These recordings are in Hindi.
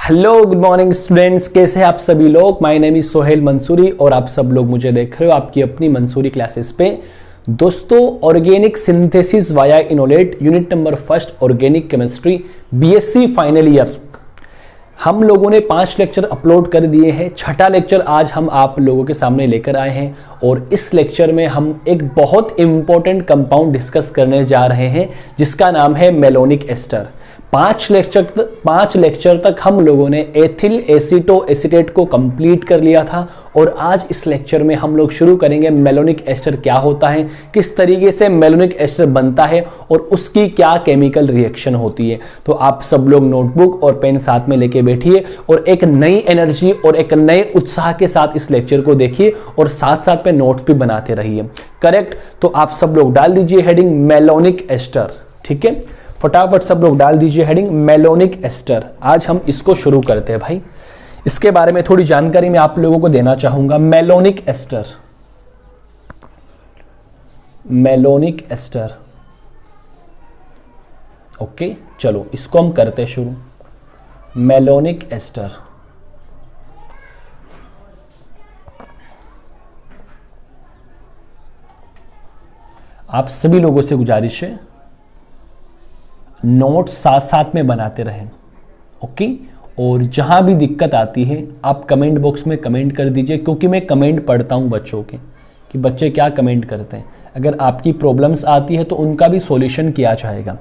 हेलो गुड मॉर्निंग स्टूडेंट्स, कैसे हैं आप सभी लोग। My name is Sohail Mansuri और आप सब लोग मुझे देख रहे हो आपकी अपनी मंसूरी क्लासेस पे। दोस्तों, organic synthesis via enolate unit number first organic chemistry BSc final year हम लोगों ने 5 लेक्चर अपलोड कर दिए हैं। छठा लेक्चर आज हम आप लोगों के सामने लेकर आए हैं और इस लेक्चर में हम एक बहुत इंपॉर्टेंट कंपाउंड डिस्कस करने जा रहे हैं जिसका नाम है मेलोनिक एस्टर। 5 लेक्चर तक हम लोगों ने एथिल एसीटो एसीटेट को कंप्लीट कर लिया था और आज इस लेक्चर में हम लोग शुरू करेंगे मेलोनिक एस्टर क्या होता है, किस तरीके से मेलोनिक एस्टर बनता है और उसकी क्या केमिकल रिएक्शन होती है। तो आप सब लोग नोटबुक और पेन साथ में लेके बैठिए और एक नई एनर्जी और एक नए उत्साह के साथ इस लेक्चर को देखिए और साथ साथ में नोट्स भी बनाते रहिए। करेक्ट। तो आप सब लोग डाल दीजिए हेडिंग मेलोनिक एस्टर। ठीक है, फटाफट सब लोग डाल दीजिए हेडिंग मेलोनिक एस्टर। आज हम इसको शुरू करते हैं भाई। इसके बारे में थोड़ी जानकारी मैं आप लोगों को देना चाहूंगा। Malonic ester, malonic ester. Okay, चलो इसको हम करते हैं शुरू। मेलोनिक एस्टर आप सभी लोगों से गुजारिश है नोट्स साथ साथ में बनाते रहें। ओके, और जहां भी दिक्कत आती है आप कमेंट बॉक्स में कमेंट कर दीजिए, क्योंकि मैं कमेंट पढ़ता हूं बच्चों के कि बच्चे क्या कमेंट करते हैं। अगर आपकी प्रॉब्लम्स आती है तो उनका भी सॉल्यूशन किया जाएगा।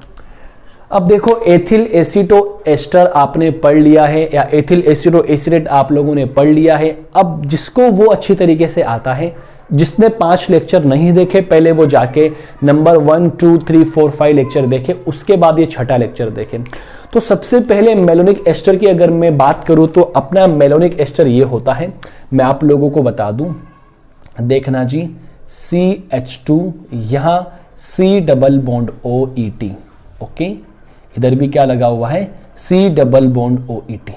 अब देखो, एथिल एसीटो एस्टर आपने पढ़ लिया है या एथिल एसीटो एसीटेट आप लोगों ने पढ़ लिया है। अब जिसको वो अच्छी तरीके से आता है, जिसने 5 लेक्चर नहीं देखे पहले वो जाके नंबर 1, 2, 3, 4, 5 लेक्चर देखे, उसके बाद ये छठा लेक्चर देखे। तो सबसे पहले मेलोनिक एस्टर की अगर मैं बात करूं तो अपना मेलोनिक एस्टर ये होता है। मैं आप लोगों को बता दूं, देखना जी, CH2 यहां C double bond OET। Okay, इधर भी क्या लगा हुआ है, C डबल बॉन्ड OET।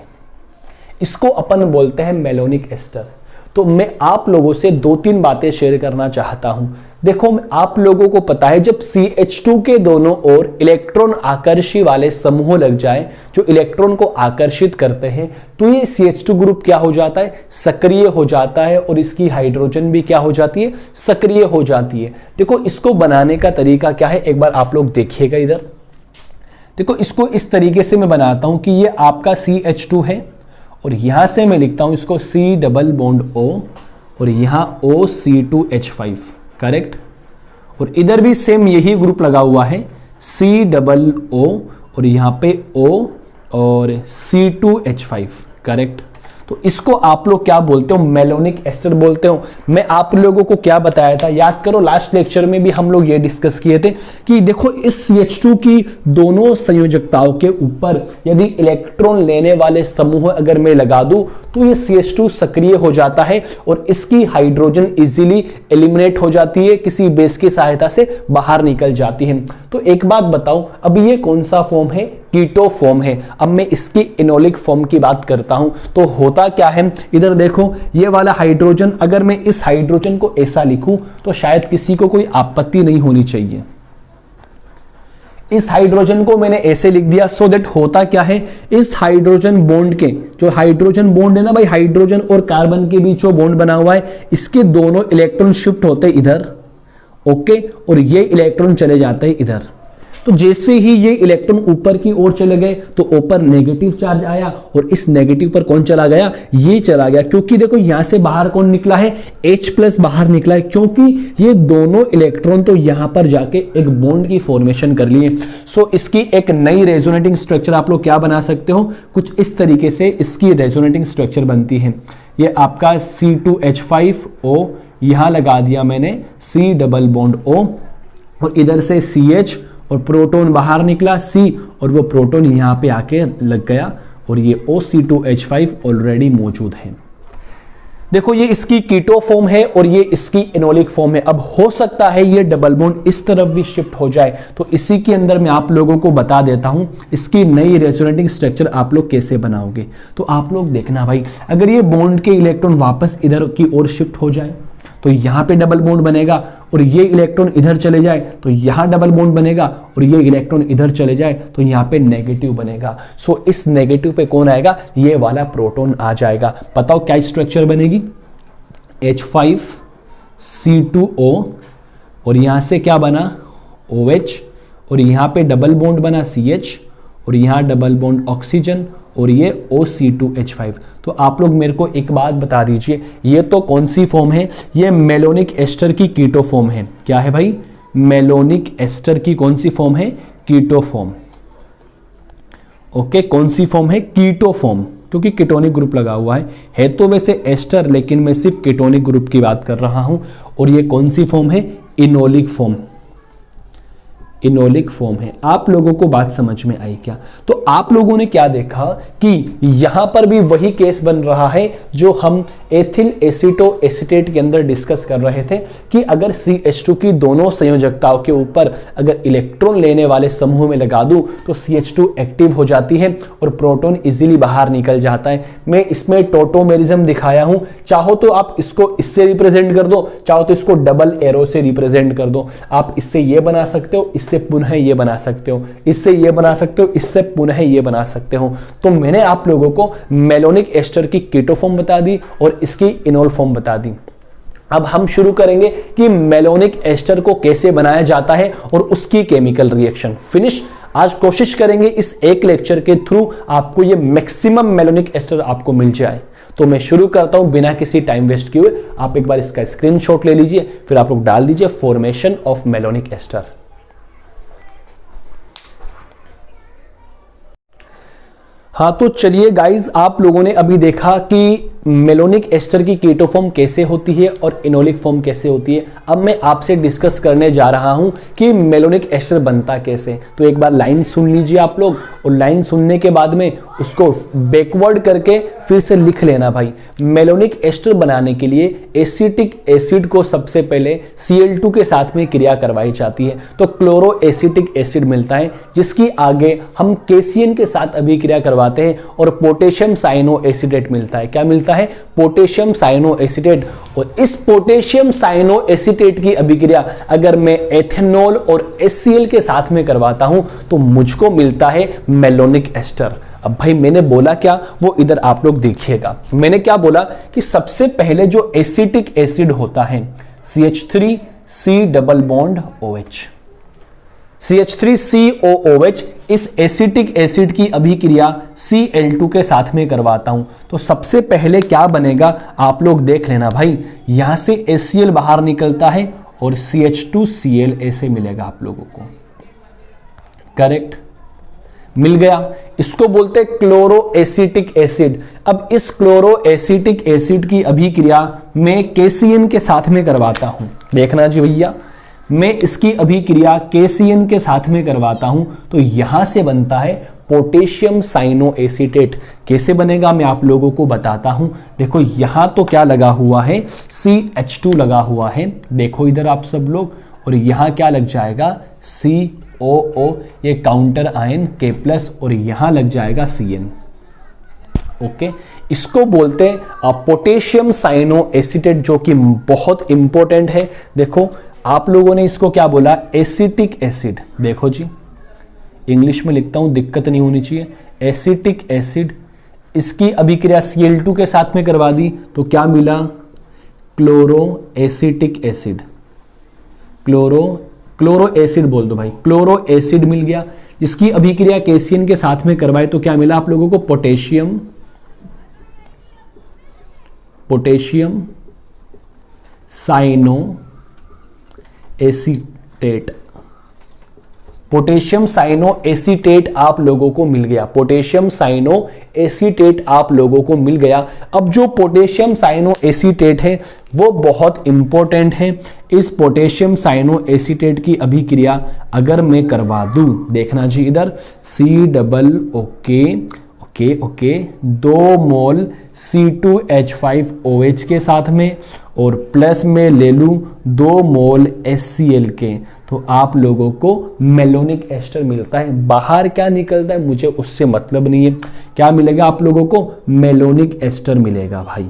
इसको अपन बोलते हैं मेलोनिक एस्टर। तो मैं आप लोगों से 2-3 बातें शेयर करना चाहता हूं। देखो, आप लोगों को पता है जब CH2 के दोनों ओर इलेक्ट्रॉन आकर्षी वाले समूह लग जाए जो इलेक्ट्रॉन को आकर्षित करते हैं, तो ये CH2 ग्रुप क्या हो जाता है, सक्रिय हो जाता है और इसकी हाइड्रोजन भी क्या हो जाती है, सक्रिय हो जाती है। देखो, इसको बनाने का तरीका क्या है, एक बार आप लोग देखिएगा इधर। देखो, इसको इस तरीके से मैं बनाता हूं कि ये आपका CH2 है और यहां से मैं लिखता हूं इसको C डबल बॉन्ड O और यहां OC2H5। करेक्ट। और इधर भी सेम यही ग्रुप लगा हुआ है, C डबल O और यहां पे O और C2H5। करेक्ट। तो इसको आप लोग क्या बोलते हो, मेलोनिक एस्टर बोलते हो। मैं आप लोगों को क्या बताया था, याद करो, लास्ट लेक्चर में भी हम लोग ये डिस्कस किए थे कि देखो, इस CH2 की दोनों संयोजकताओं के ऊपर यदि इलेक्ट्रॉन लेने वाले समूह अगर मैं लगा दूं तो ये CH2 सक्रिय हो जाता है और इसकी हाइड्रोजन इजीली एलिमिनेट हो जाती है, किसी बेस की सहायता से बाहर निकल जाती है। तो एक बात बताओ, अभी ये कौन सा फॉर्म है, कीटो फॉर्म है। अब मैं इसकी इनोलिक फॉर्म की बात करता हूं तो होता क्या है, इधर देखो, ये वाला हाइड्रोजन, अगर मैं इस हाइड्रोजन को ऐसा लिखूं तो शायद किसी को कोई आपत्ति नहीं होनी चाहिए। इस हाइड्रोजन को मैंने ऐसे लिख दिया सो दैट होता क्या है, इस हाइड्रोजन बॉन्ड के जो हाइड्रोजन बॉन्ड है ना भाई, हाइड्रोजन और कार्बन के बीच जो बॉन्ड बना हुआ है, इसके दोनों इलेक्ट्रॉन शिफ्ट होते इधर। ओके, और ये इलेक्ट्रॉन चले जाते हैं इधर। तो जैसे ही ये इलेक्ट्रॉन ऊपर की ओर चले गए तो ऊपर नेगेटिव चार्ज आया और इस नेगेटिव पर कौन चला गया, ये चला गया। क्योंकि देखो, यहां से बाहर कौन निकला है, H+ बाहर निकला है, क्योंकि ये दोनों इलेक्ट्रॉन तो यहां पर जाके एक बॉन्ड की फॉर्मेशन कर लिए। सो इसकी एक नई रेजोनेटिंग स्ट्रक्चर आप लोग क्या बना सकते हो, कुछ इस तरीके से इसकी रेजोनेटिंग स्ट्रक्चर बनती है। ये आपका C2H5O, यहां लगा दिया मैंने C डबल बॉन्ड O और इधर से CH और प्रोटॉन बाहर निकला C और वो प्रोटॉन यहां पे आके लग गया और ये OC2H5 ऑलरेडी मौजूद है। देखो, ये इसकी कीटो फॉर्म है और ये इसकी इनोलिक फॉर्म है। अब हो सकता है ये डबल बॉन्ड इस तरफ भी शिफ्ट हो जाए, तो इसी के अंदर मैं आप लोगों को बता देता हूं इसकी नई रेजोनेटिंग स्ट्रक्चर आप लोग कैसे बनाओगे। तो आप लोग देखना भाई, अगर ये बॉन्ड के इलेक्ट्रॉन वापस इधर की ओर शिफ्ट हो जाए तो यहाँ पे डबल बॉन्ड बनेगा, और ये इलेक्ट्रॉन इधर चले जाए तो यहाँ डबल बॉन्ड बनेगा, और ये इलेक्ट्रॉन इधर चले जाए तो यहाँ पे नेगेटिव बनेगा। सो इस नेगेटिव पे कौन आएगा, ये वाला प्रोटॉन आ जाएगा। बताओ क्या स्ट्रक्चर बनेगी, H5C2O, और यहां से क्या बना OH, और यहां पे डबल बॉन्ड बना CH, और यहां डबल बॉन्ड ऑक्सीजन, और ये OC2H5। तो आप लोग मेरे को एक बात बता दीजिए, ये तो कौन सी फॉर्म है, ये मेलोनिक एस्टर की कीटो फॉर्म है। क्या है भाई, मेलोनिक एस्टर की कौन सी फॉर्म है, कीटो फॉर्म। ओके, कौन सी फॉर्म है, कीटो फॉर्म, क्योंकि कीटोनिक ग्रुप लगा हुआ है तो वैसे एस्टर, लेकिन मैं सिर्फ कीटोनिक ग्रुप की बात कर रहा हूं। और ये कौन सी फॉर्म है, इनोलिक फॉर्म, इनोलिक फॉर्म है। आप लोगों को बात समझ में आई क्या? तो आप लोगों ने क्या देखा कि यहां पर भी वही केस बन रहा है जो हम एथिल एसीटो एसीटेट के अंदर डिस्कस कर रहे थे कि अगर CH2 की दोनों संयोजकताओं के ऊपर अगर इलेक्ट्रॉन लेने वाले समूह में लगा दूं तो CH2 एक्टिव हो जाती है और प्रोटॉन इजीली बाहर निकल जाता है। मैं इसमें टोटोमेरिज्म दिखाया हूं, चाहो तो आप इसको इससे रिप्रेजेंट कर दो, चाहो तो इसको डबल एरो से रिप्रेजेंट कर दो। आप इससे ये बना सकते हो, इससे पुनः ये बना सकते हो, इससे ये बना सकते हो, इससे पुनः ये बना सकते हो। तो मैंने आप लोगों को मेलोनिक एस्टर की कीटो फॉर्म बता दी और इसकी इनोल फॉर्म बता दी। अब हम शुरू करेंगे कि मेलोनिक एस्टर को कैसे बनाया जाता है और उसकी केमिकल रिएक्शन। फिनिश। आज कोशिश करेंगे इस एक लेक्चर के थ्रू आपको ये मैक्सिमम मेलोनिक एस्टर आपको मिल जाए। तो मैं शुरू करता हूं बिना किसी टाइम वेस्ट किए हुए। आप एक बार इसका स्क्रीनशॉट ले लीजिए, फिर आप लोग डाल दीजिए फॉर्मेशन ऑफ मेलोनिक एस्टर। हाँ, तो चलिए गाइज, आप लोगों ने अभी देखा कि मेलोनिक एस्टर की कीटो फॉर्म कैसे होती है और इनोलिक फॉर्म कैसे होती है। अब मैं आपसे डिस्कस करने जा रहा हूं कि मेलोनिक एस्टर बनता कैसे। तो एक बार लाइन सुन लीजिए आप लोग, और लाइन सुनने के बाद में उसको बैकवर्ड करके फिर से लिख लेना भाई। मेलोनिक एस्टर बनाने के लिए एसिटिक एसिड को सबसे पहले Cl2 के साथ में क्रिया करवाई जाती है, तो क्लोरो एसिटिक एसिड मिलता है, जिसकी आगे हम KCN के साथ अभिक्रिया करवाते हैं और पोटेशियम साइनो एसिटेट मिलता है। क्या मिलता है, पोटेशियम साइनो एसिटेट। और इस पोटेशियम साइनो एसिटेट की अभिक्रिया अगर मैं एथेनॉल और HCl के साथ में करवाता हूं तो मुझको मिलता है मेलोनिक एस्टर। अब भाई मैंने बोला क्या, वो इधर आप लोग देखिएगा। मैंने क्या बोला कि सबसे पहले जो एसिटिक एसिड होता है CH3C double bond OH, CH3COOH, इस एसिटिक एसिड की अभिक्रिया Cl2 के साथ में करवाता हूं तो सबसे पहले क्या बनेगा आप लोग देख लेना भाई। यहां से HCl बाहर निकलता है और CH2Cl ऐसे मिलेगा आप लोगों को। करेक्ट, मिल गया। इसको बोलते हैं क्लोरो एसिटिक एसिड। अब इस क्लोरो एसिटिक एसिड की अभिक्रिया मैं KCN के साथ में करवाता हूं। देखना जी भैया, मैं इसकी अभिक्रिया KCN के साथ में करवाता हूं तो यहां से बनता है पोटेशियम साइनो एसीटेट। कैसे बनेगा मैं आप लोगों को बताता हूं। देखो यहां तो क्या लगा हुआ है, CH2 लगा हुआ है, देखो इधर आप सब लोग, और यहां क्या लग जाएगा COO, ये काउंटर आयन K+, और यहां लग जाएगा CN। ओके, इसको बोलते हैं पोटेशियम साइनो एसीटेट, जो कि बहुत इंपॉर्टेंट है। देखो आप लोगों ने इसको क्या बोला, एसिटिक एसिड। देखो जी, इंग्लिश में लिखता हूं, दिक्कत नहीं होनी चाहिए। एसिटिक एसिड, इसकी अभिक्रिया Cl2 के साथ में करवा दी तो क्या मिला, chloro acetic acid. Chloro acid बोल दो भाई, क्लोरो एसिड मिल गया, जिसकी अभिक्रिया KCN के साथ में करवाए तो क्या मिला आप लोगों को, potassium cyanoacetate. Potassium cyanoacetate आप लोगों को मिल गया, पोटेशियम साइनो एसीटेट आप लोगों को मिल गया। अब जो पोटेशियम साइनो एसीटेट है वो बहुत इंपॉर्टेंट है। इस पोटेशियम साइनो एसीटेट की अभिक्रिया अगर मैं करवा दूं, देखना जी इधर ओके 2 मोल C2H5OH के साथ में और प्लस में ले लूं 2 मोल HCl के, तो आप लोगों को मेलोनिक एस्टर मिलता है। बाहर क्या निकलता है मुझे उससे मतलब नहीं है, क्या मिलेगा आप लोगों को, मेलोनिक एस्टर मिलेगा भाई।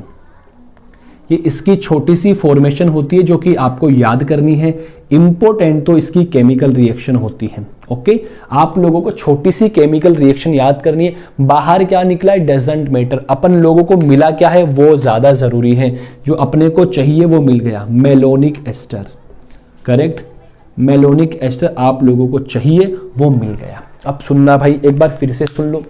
ये इसकी छोटी सी फॉर्मेशन होती है जो कि आपको याद करनी है। इंपॉर्टेंट तो इसकी केमिकल रिएक्शन होती है। ओके, आप लोगों को छोटी सी केमिकल रिएक्शन याद करनी है। बाहर क्या निकला है डजंट मैटर, अपन लोगों को मिला क्या है वो ज्यादा जरूरी है। जो अपने को चाहिए वो मिल गया, malonic ester. Correct, malonic ester आप लोगों को चाहिए वो मिल गया। अब सुनना भाई, एक बार फिर से सुन लो।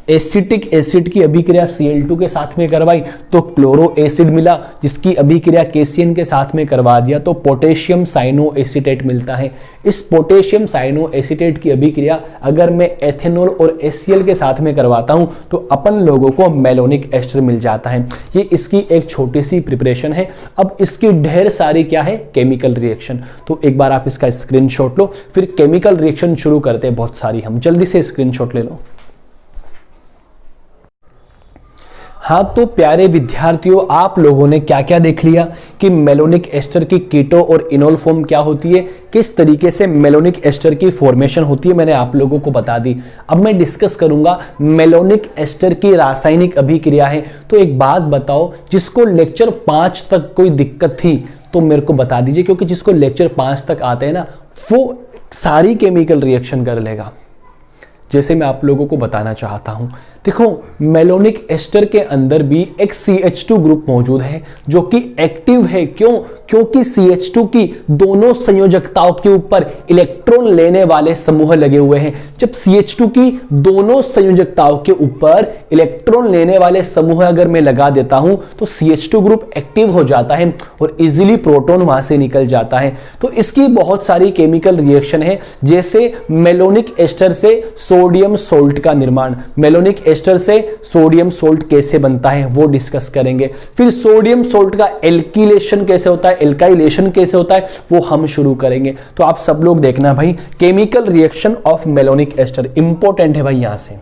एसिटिक एसिड की अभिक्रिया Cl2 के साथ में करवाई तो क्लोरो एसिड मिला, जिसकी अभिक्रिया KCN के साथ में करवा दिया तो पोटेशियम साइनो एसीटेट मिलता है। इस पोटेशियम साइनो एसीटेट की अभिक्रिया अगर मैं एथेनॉल और HCl के साथ में करवाता हूं तो अपन लोगों को मेलोनिक एस्टर मिल जाता है। ये इसकी एक छोटी सी प्रिपरेशन है। अब इसकी ढेर सारी क्या है केमिकल रिएक्शन, तो एक बार आप इसका स्क्रीनशॉट लो, फिर केमिकल रिएक्शन शुरू करते हैं। बहुत सारी, हम जल्दी से स्क्रीनशॉट ले लो। हाँ तो प्यारे विद्यार्थियों, आप लोगों ने क्या क्या देख लिया कि मेलोनिक एस्टर की कीटो और इनोल फॉर्म क्या होती है, किस तरीके से मेलोनिक एस्टर की फॉर्मेशन होती है, मैंने आप लोगों को बता दी। अब मैं डिस्कस करूंगा मेलोनिक एस्टर की रासायनिक अभिक्रिया है। तो एक बात बताओ, जिसको लेक्चर 5 तक कोई दिक्कत थी तो मेरे को बता दीजिए, क्योंकि जिसको लेक्चर 5 तक आते हैं ना वो सारी केमिकल रिएक्शन कर लेगा, जैसे मैं आप लोगों को बताना चाहता हूं। देखो, मेलोनिक एस्टर के अंदर भी एक CH2 ग्रुप मौजूद है जो कि एक्टिव है। क्यों? क्योंकि CH2 की दोनों संयोजकताओं के ऊपर इलेक्ट्रॉन लेने वाले समूह लगे हुए हैं। जब CH2 की दोनों संयोजकताओं के ऊपर इलेक्ट्रॉन लेने वाले समूह अगर मैं लगा देता हूं तो CH2 ग्रुप एक्टिव हो जाता है और इजीली प्रोटॉन वहां से निकल जाता है। तो इसकी बहुत सारी केमिकल रिएक्शन है, जैसे मेलोनिक एस्टर से सोडियम सोल्ट का निर्माण। मेलोनिक एस्टर से सोडियम सोल्ट कैसे बनता है वो डिस्कस करेंगे। फिर सोडियम सोल्ट का एल्किलेशन कैसे होता है, एल्काइलेशन कैसे होता है वो हम शुरू करेंगे। तो आप सब लोग देखना भाई, chemical reaction of malonic ester important है भाई। यहां से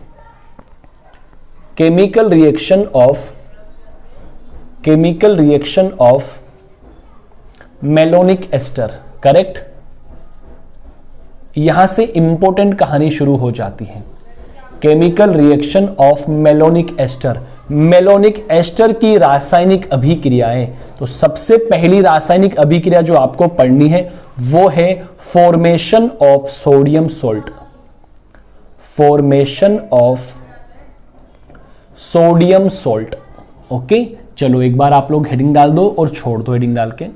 chemical reaction of malonic ester, correct. यहां से इंपॉर्टेंट कहानी शुरू हो जाती है। Chemical reaction of malonic ester, malonic ester की रासायनिक अभिक्रियाएं। तो सबसे पहली रासायनिक अभिक्रिया जो आपको पढ़नी है वो है formation of sodium salt. Formation of sodium salt. Okay, चलो एक बार आप लोग हेडिंग डाल दो और छोड़ दो हेडिंग डाल के।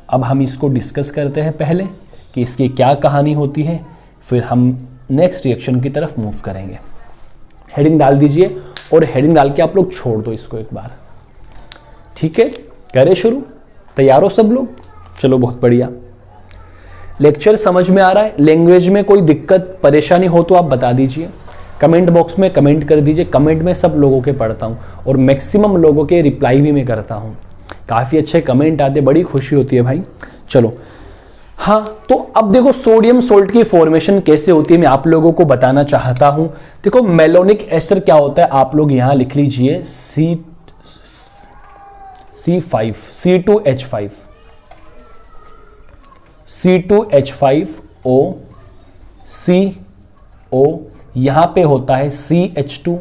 अब हम इसको डिस्कस करते हैं पहले कि इसकी क्या कहानी होती है, फिर हम नेक्स्ट रिएक्शन की तरफ मूव करेंगे। हेडिंग डाल दीजिए और हेडिंग डाल के आप लोग छोड़ दो इसको एक बार। ठीक है, करें शुरू? तैयार हो सब लोग? चलो बहुत बढ़िया। लेक्चर समझ में आ रहा है? लैंग्वेज में कोई दिक्कत परेशानी हो तो आप बता दीजिए, कमेंट बॉक्स में कमेंट कर दीजिए। कमेंट में सब लोगों के पढ़ता हूं और मैक्सिमम लोगों के रिप्लाई भी मैं करता हूं। काफी अच्छे कमेंट आते, बड़ी खुशी होती है भाई। चलो हाँ, तो अब देखो सोडियम सोल्ट की फॉर्मेशन कैसे होती है मैं आप लोगों को बताना चाहता हूं। देखो मेलोनिक एस्टर क्या होता है, आप लोग यहां लिख लीजिए C2H5O, CO, यहां पे होता है CH2,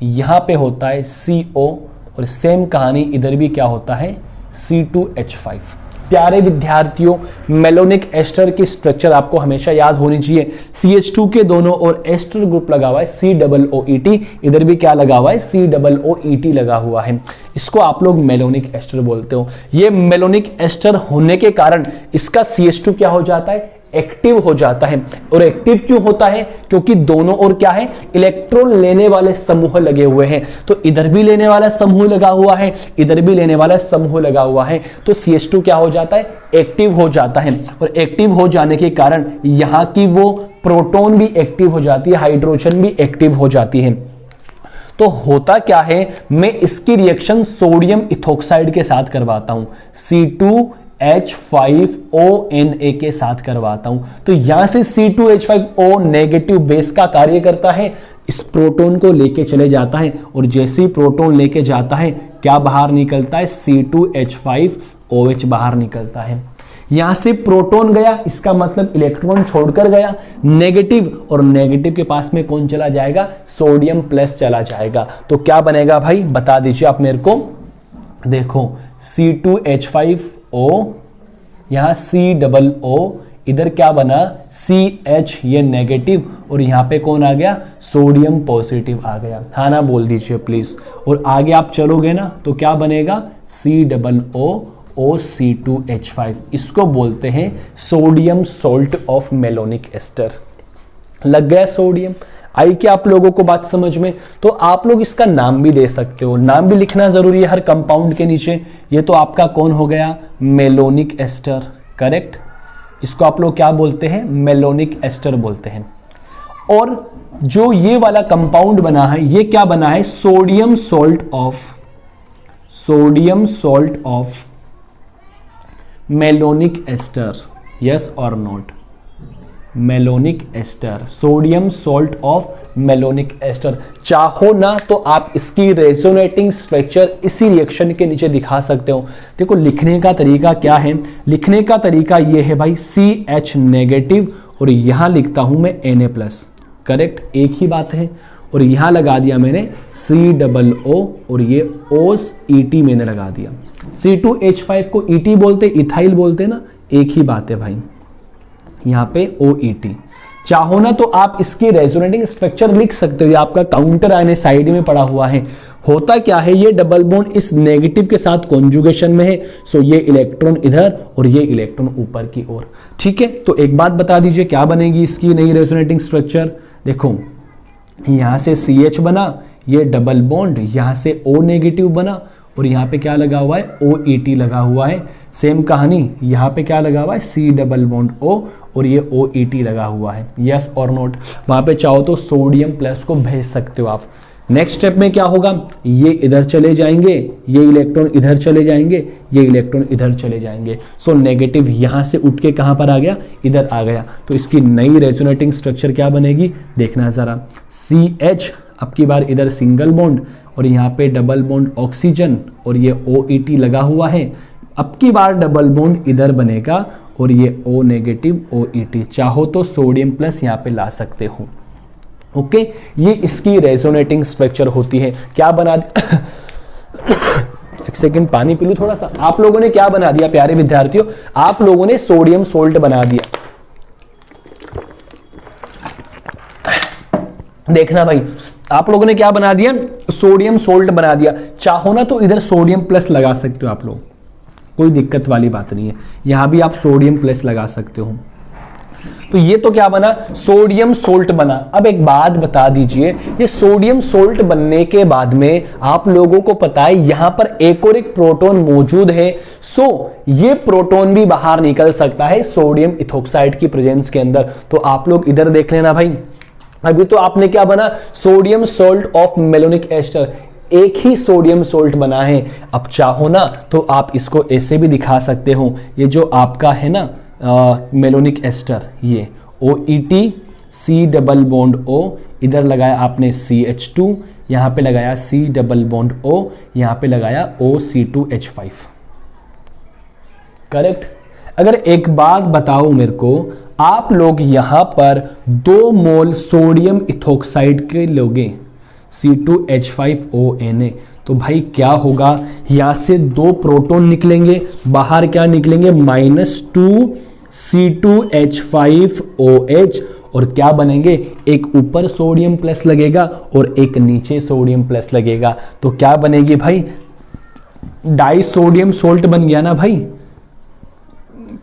यहां पे होता है CO और सेम कहानी इधर भी क्या होता है C2H5। प्यारे विद्यार्थियों, मेलोनिक एस्टर की स्ट्रक्चर आपको हमेशा याद होनी चाहिए। CH2 के दोनों और एस्टर ग्रुप लगा हुआ है COOET, इधर भी क्या लगा हुआ है COOET लगा हुआ है। इसको आप लोग मेलोनिक एस्टर बोलते हो। ये मेलोनिक एस्टर होने के कारण इसका CH2 क्या हो जाता है, एक्टिव हो जाता है। और एक्टिव क्यों होता है? क्योंकि दोनों ओर क्या है, इलेक्ट्रॉन लेने वाले समूह लगे हुए हैं। तो इधर भी लेने वाला समूह लगा हुआ है, इधर भी लेने वाला समूह लगा हुआ है। तो CH2 क्या हो जाता है, एक्टिव हो जाता है। और एक्टिव हो जाने के कारण यहां की वो प्रोटॉन भी एक्टिव हो जाती है, हाइड्रोजन भी एक्टिव हो जाती है। तो होता क्या है, मैं इसकी रिएक्शन सोडियम इथोक्साइड के साथ करवाता हूं, C2H5ONA के साथ करवाता हूं। तो यहां से C2H5O नेगेटिव बेस का कार्य करता है, इस प्रोटॉन को लेके चले जाता है और जैसे ही प्रोटॉन लेके जाता है क्या बाहर निकलता है, C2H5OH बाहर निकलता है। यहां से प्रोटॉन गया, इसका मतलब इलेक्ट्रॉन छोड़कर गया नेगेटिव, और नेगेटिव के पास में कौन चला जाएगा, सोडियम प्लस चला जाएगा। तो क्या बनेगा भाई, बता दीजिए आप मेरे को। देखो C2H5O, यहाँ COO, इधर क्या बना CH, ये नेगेटिव, और यहाँ पे कौन आ गया, सोडियम पॉजिटिव आ गया। हाँ ना बोल दीजिए प्लीज। और आगे आप चलोगे ना तो क्या बनेगा COOC2H5, इसको बोलते हैं sodium salt of malonic ester. लग गया सोडियम। आई क्या आप लोगों को बात समझ में? तो आप लोग इसका नाम भी दे सकते हो, नाम भी लिखना जरूरी है हर कंपाउंड के नीचे। ये तो आपका कौन हो गया, मेलोनिक एस्टर, करेक्ट। इसको आप लोग क्या बोलते हैं, मेलोनिक एस्टर बोलते हैं। और जो ये वाला कंपाउंड बना है, ये क्या बना है, sodium salt of malonic ester, yes और not, malonic ester, sodium salt of malonic ester. चाहो ना तो आप इसकी रेजोनेटिंग स्ट्रक्चर इसी रिएक्शन के नीचे दिखा सकते हो। देखो लिखने का तरीका क्या है, लिखने का तरीका ये है भाई CH नेगेटिव, और यहां लिखता हूं मैं Na+, करेक्ट, एक ही बात है। और यहां लगा दिया मैंने COO, और ये OET मैंने लगा दिया। C2H5 को ET बोलते, इथाइल बोलते ना, एक ही बात है भाई। यहाँ पे OET। चाहो ना तो आप इसकी रेजोनेटिंग स्ट्रक्चर लिख सकते हो, ये आपका काउंटर आयन साइड में पड़ा हुआ है। होता क्या है, ये डबल बॉन्ड इस नेगेटिव के साथ कॉन्जुगेशन में है, सो ये इलेक्ट्रॉन इधर और ये इलेक्ट्रॉन ऊपर की ओर। ठीक है, तो एक बात बता दीजिए क्या बनेगी इसकी नई रेजोनेटिंग स्ट्रक्चर। देखो यहां से CH बना, ये डबल बॉन्ड, यहां से O नेगेटिव बना, और यहाँ पे क्या लगा हुआ है, OET लगा हुआ है। सेम कहानी यहाँ पे क्या लगा हुआ है, C+O, और ये OET लगा हुआ है, यस और नोट। वहां पे चाहो तो सोडियम प्लस को भेज सकते हो आप। नेक्स्ट स्टेप में क्या होगा, ये इधर चले जाएंगे, ये इलेक्ट्रॉन इधर चले जाएंगे, ये इलेक्ट्रॉन इधर चले जाएंगे। सो नेगेटिव यहां से उठ के कहां पर आ गया, इधर आ गया। तो इसकी नई रेजोनेटिंग स्ट्रक्चर क्या बनेगी, देखना जरा। CH अब की बार इधर सिंगल बॉन्ड, और यहाँ पे डबल बॉन्ड ऑक्सीजन, और ये OET लगा हुआ है। अब की बार डबल बॉन्ड इधर बनेगा, और ये O नेगेटिव OET। चाहो तो सोडियम प्लस यहाँ पे ला सकते हो। ओके, ये इसकी रेजोनेटिंग स्ट्रक्चर होती है। क्या बना एक सेकंड पानी पी लूं थोड़ा सा। आप लोगों ने क्या बना दिया प्यारे विद्यार्थियों, आप लोगों ने सोडियम सोल्ट बना दिया। देखना भाई, आप लोगों ने क्या बना दिया, सोडियम सोल्ट बना दिया। चाहो ना तो इधर सोडियम प्लस लगा सकते हो आप लोग, कोई दिक्कत वाली बात नहीं है। यहां भी आप सोडियम प्लस लगा सकते हो। तो ये तो क्या बना, सोडियम सोल्ट बना। अब एक बात बता दीजिए, ये सोडियम सोल्ट बनने के बाद में आप लोगों को पता है यहां पर एक और एक प्रोटॉन मौजूद है। सो ये प्रोटॉन भी बाहर निकल सकता है सोडियम इथोक्साइड की प्रेजेंस के अंदर। तो आप लोग इधर देख लेना भाई, अभी तो आपने क्या बना, sodium salt of malonic ester, एक ही सोडियम सोल्ट बना है। अब चाहो ना तो आप इसको ऐसे भी दिखा सकते हो, ये जो आपका है ना मेलोनिक एस्टर, ये OET C+O, इधर लगाया आपने CH2, यहां पे लगाया C+O, यहां पे लगाया OC2H5, करेक्ट। अगर एक बात बताओ मेरे को, आप लोग यहां पर 2 मोल सोडियम इथोक्साइड के लोगे C2H5ONa, तो भाई क्या होगा, यहां से 2 प्रोटॉन निकलेंगे, बाहर क्या निकलेंगे, -2 C2H5OH, और क्या बनेंगे, एक ऊपर सोडियम प्लस लगेगा और एक नीचे सोडियम प्लस लगेगा। तो क्या बनेगी भाई, डाई सोडियम सोल्ट बन गया ना भाई।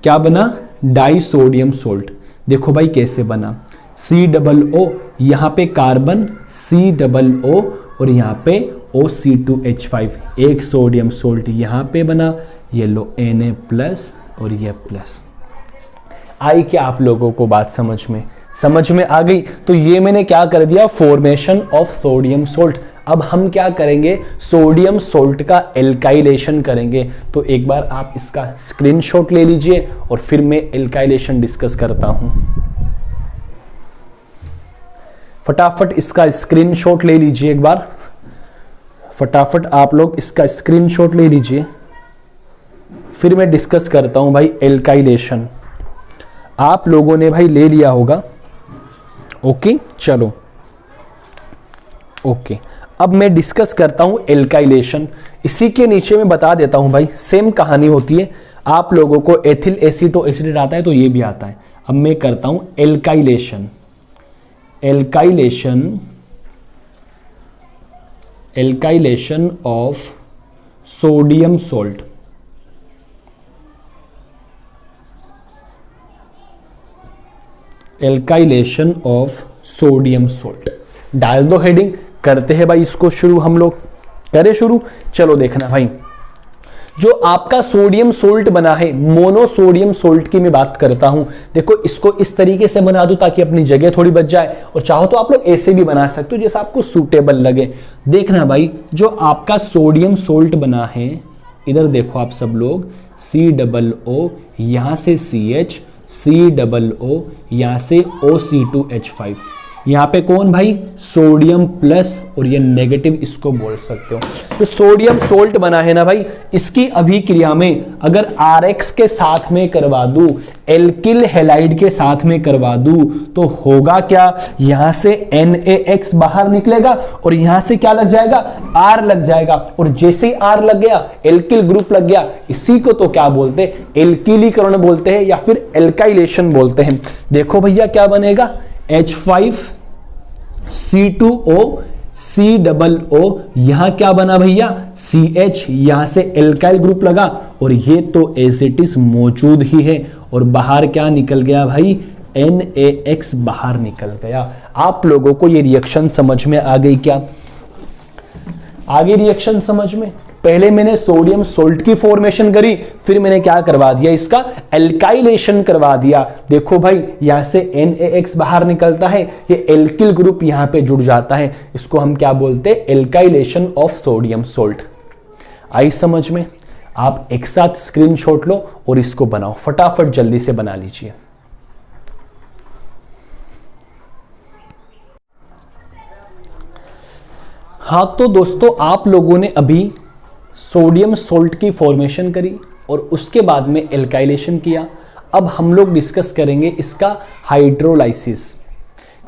क्या बना, डाई सोडियम सोल्ट। देखो भाई कैसे बना, C+O, यहां पे कार्बन C+O, और यहां पे OC2H5, एक सोडियम सोल्ट यहां पे बना, ये लो Na+ और ये प्लस। आई क्या आप लोगों को बात समझ में आ गई। तो ये मैंने क्या कर दिया, फॉर्मेशन ऑफ सोडियम सोल्ट। अब हम क्या करेंगे, सोडियम सोल्ट का एल्काइलेशन करेंगे। तो एक बार आप इसका स्क्रीनशॉट ले लीजिए और फिर मैं एल्काइलेशन डिस्कस करता हूं। फटाफट इसका स्क्रीनशॉट ले लीजिए एक बार, फटाफट आप लोग इसका स्क्रीनशॉट ले लीजिए, फिर मैं डिस्कस करता हूं भाई एल्काइलेशन। आप लोगों ने भाई ले लिया होगा, ओके। चलो ओके अब मैं डिस्कस करता हूं एल्काइलेशन। इसी के नीचे मैं बता देता हूं भाई, सेम कहानी होती है। आप लोगों को एथिल एसीटो एसिडेट आता है तो ये भी आता है। अब मैं करता हूं alkylation. Alkylation of sodium salt. Alkylation of sodium salt. डाल दो हेडिंग, करते हैं भाई इसको शुरू। हम लोग करें शुरू, चलो देखना भाई। जो आपका सोडियम सोल्ट बना है, मोनोसोडियम सोल्ट की मैं बात करता हूं। देखो इसको इस तरीके से बना दूं ताकि अपनी जगह थोड़ी बच जाए, और चाहो तो आप लोग ऐसे भी बना सकते हो जैसा आपको सूटेबल लगे। देखना भाई, जो आपका सोडियम सोल्ट बना है, इधर देखो आप सब लोग, COO, यहां से CH, COO, यहां से OC2H5। यहां पे कौन भाई, सोडियम प्लस, और ये नेगेटिव इसको बोल सकते हो। तो सोडियम सोल्ट बना है ना भाई, इसकी अभिक्रिया में अगर RX के साथ में करवा दूं, एल्किल हैलाइड के साथ में करवा दूं, तो होगा क्या, यहां से NaX बाहर निकलेगा और यहां से क्या लग जाएगा, R लग जाएगा। और जैसे ही R लग गया, एल्किल ग्रुप लग गया, इसी को तो क्या बोलते हैं, एल्किलीकरण बोलते हैं या फिर एल्काइलेशन बोलते हैं। देखो भैया क्या बनेगा, H5C2O COO, यहां क्या बना भैया, CH, यहां से एल्काइल ग्रुप लगा, और ये तो एज इट इज मौजूद ही है, और बाहर क्या निकल गया भाई, NaX बाहर निकल गया। आप लोगों को ये रिएक्शन समझ में आ गई क्या, आगे रिएक्शन समझ में। पहले मैंने सोडियम सोल्ट की फॉर्मेशन करी, फिर मैंने क्या करवा दिया, इसका एल्काइलेशन करवा दिया। देखो भाई, यहां से NaX बाहर निकलता है, ये एल्किल ग्रुप यहां पे जुड़ जाता है, इसको हम क्या बोलते हैं, एल्काइलेशन ऑफ सोडियम सोल्ट। आई समझ में। आप एक साथ स्क्रीनशॉट लो और इसको बनाओ, फटाफट जल्दी से बना लीजिए। हाँ तो दोस्तों, आप लोगों ने अभी सोडियम सोल्ट की फॉर्मेशन करी और उसके बाद में एल्काइलेशन किया। अब हम लोग डिस्कस करेंगे इसका हाइड्रोलाइसिस,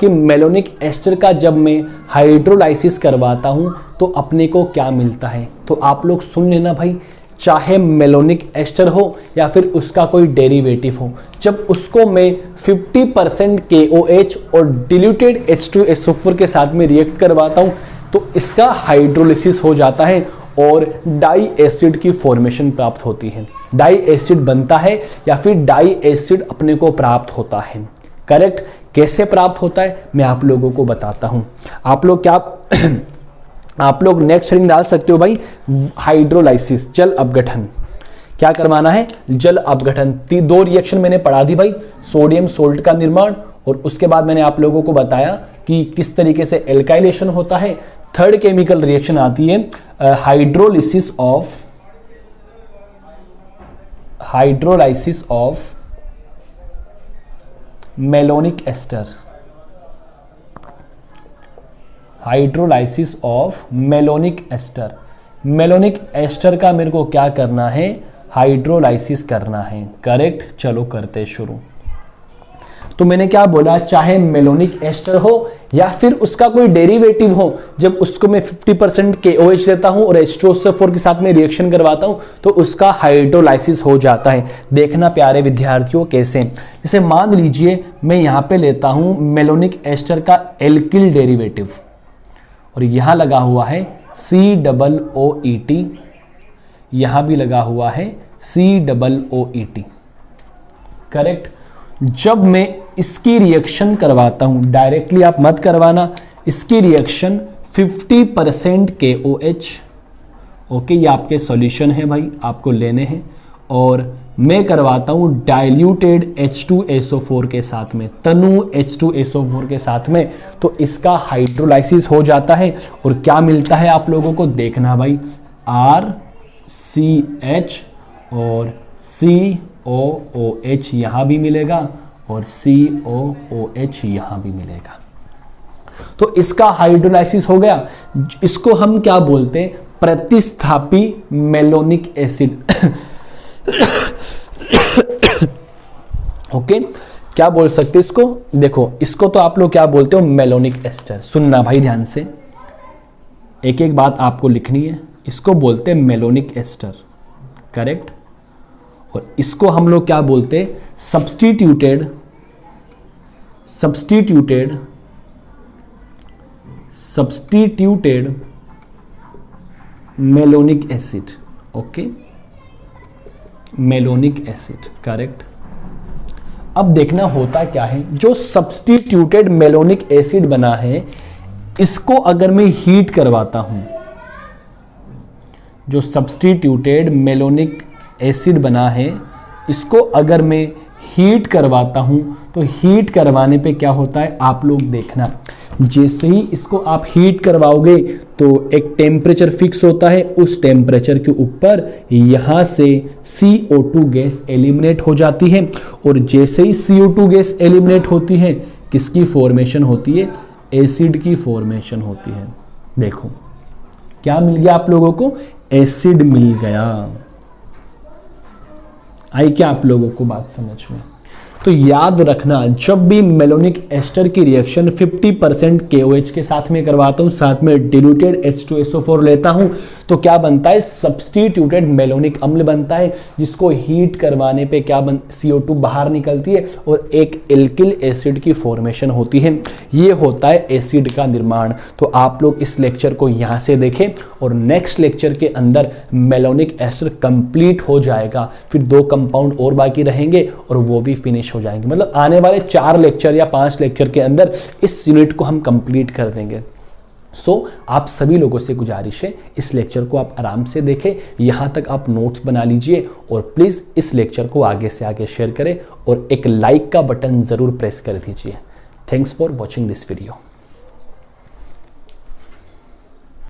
कि मेलोनिक एस्टर का जब मैं हाइड्रोलाइसिस करवाता हूं तो अपने को क्या मिलता है। तो आप लोग सुन लेना भाई, चाहे मेलोनिक एस्टर हो या फिर उसका कोई डेरिवेटिव हो, जब उसको मैं 50% KOH और डिल्यूटेड H2SO4 के साथ में रिएक्ट करवाता हूं तो इसका हाइड्रोलिसिस हो जाता है और डाई एसिड की फॉर्मेशन प्राप्त होती है। डाई एसिड बनता है या फिर डाई एसिड अपने को प्राप्त होता है। करेक्ट। कैसे प्राप्त होता है मैं आप लोगों को बताता हूं। आप लोग क्या आप लोग नेक्स्ट हेडिंग डाल सकते हो भाई, हाइड्रोलाइसिस, जल अपघटन। क्या करवाना है, जल अपघटन। 2 रिएक्शन मैंने पढ़ा दी भाई, सोडियम सोल्ट का निर्माण, और उसके बाद मैंने आप लोगों को बताया कि किस तरीके से एल्काइलेशन होता है। थर्ड केमिकल रिएक्शन आती है hydrolysis of malonic ester. Hydrolysis of malonic ester. Malonic ester का मेरे को क्या करना है, हाइड्रोलाइसिस करना है। करेक्ट। चलो करते शुरू। तो मैंने क्या बोला, चाहे मेलोनिक एस्टर हो या फिर उसका कोई डेरिवेटिव हो, जब उसको मैं 50% KOH देता हूं और H2SO4 के साथ में रिएक्शन करवाता हूं तो उसका हाइड्रोलाइसिस हो जाता है। देखना प्यारे विद्यार्थियों कैसे, जैसे मान लीजिए मैं यहां पे लेता हूं मेलोनिक एस्टर का एल्किल डेरिवेटिव और यहां लगा हुआ है COOET, यहां भी लगा हुआ है COOET। करेक्ट। जब मैं इसकी रिएक्शन करवाता हूं, डायरेक्टली आप मत करवाना, इसकी रिएक्शन 50% KOH, ओके, ये आपके सॉल्यूशन है भाई, आपको लेने हैं, और मैं करवाता हूं डाइल्यूटेड H2SO4 के साथ में, तनु H2SO4 के साथ में, तो इसका हाइड्रोलाइसिस हो जाता है। और क्या मिलता है आप लोगों को, देखना भाई, RCH और COOH यहां भी मिलेगा और COOH यहां भी मिलेगा। तो इसका हाइड्रोलाइसिस हो गया। इसको हम क्या बोलते हैं, प्रतिस्थापी मेलोनिक एसिड। ओके, क्या बोल सकते इसको, देखो इसको तो आप लोग क्या बोलते हो, मेलोनिक एस्टर। सुनना भाई ध्यान से, एक एक बात आपको लिखनी है। इसको बोलते हैं मेलोनिक एस्टर, करेक्ट। और इसको हम लोग क्या बोलते हैं? Substituted malonic acid. Okay, malonic acid, correct. अब देखना होता क्या है, जो सब्स्टिट्यूटेड मेलोनिक एसिड बना है इसको अगर मैं हीट करवाता हूं, जो सब्स्टिट्यूटेड मेलोनिक एसिड बना है इसको अगर मैं हीट करवाता हूं तो हीट करवाने पे क्या होता है आप लोग देखना। जैसे ही इसको आप हीट करवाओगे तो एक टेम्परेचर फिक्स होता है, उस टेम्परेचर के ऊपर यहां से CO2 गैस एलिमिनेट हो जाती है। और जैसे ही CO2 गैस एलिमिनेट होती है किसकी फॉर्मेशन होती है? एसिड की फॉर्मेशन होती है। देखो क्या मिल गया आप लोगों को? एसिड मिल गया। आई क्या आप लोगों को बात समझ में? तो याद रखना, जब भी मेलोनिक एस्टर की रिएक्शन 50% KOH के साथ में करवाता हूं, साथ में डिल्यूटेड H2SO4 लेता हूं, तो क्या बनता है? सब्स्टिट्यूटेड मेलोनिक अम्ल बनता है, जिसको हीट करवाने पे क्या CO2 बाहर निकलती है और एक एल्किल एसिड की फॉर्मेशन होती है। ये होता है एसिड का निर्माण। तो आप लोग इस लेक्चर को यहां से देखें और नेक्स्ट लेक्चर के अंदर मेलोनिक एस्टर कंप्लीट हो जाएगा। फिर 2 कंपाउंड और बाकी रहेंगे और वो भी फिनिश हो जाएंगे। मतलब आने वाले 4 लेक्चर या 5 लेक्चर के अंदर इस यूनिट को हम कंप्लीट कर देंगे। आप सभी लोगों से गुजारिश है इस लेक्चर को आप आराम से देखें, यहां तक आप नोट्स बना लीजिए और प्लीज इस लेक्चर को आगे से आगे शेयर करें और एक लाइक का बटन जरूर प्रेस कर दीजिए। Thanks for watching this video.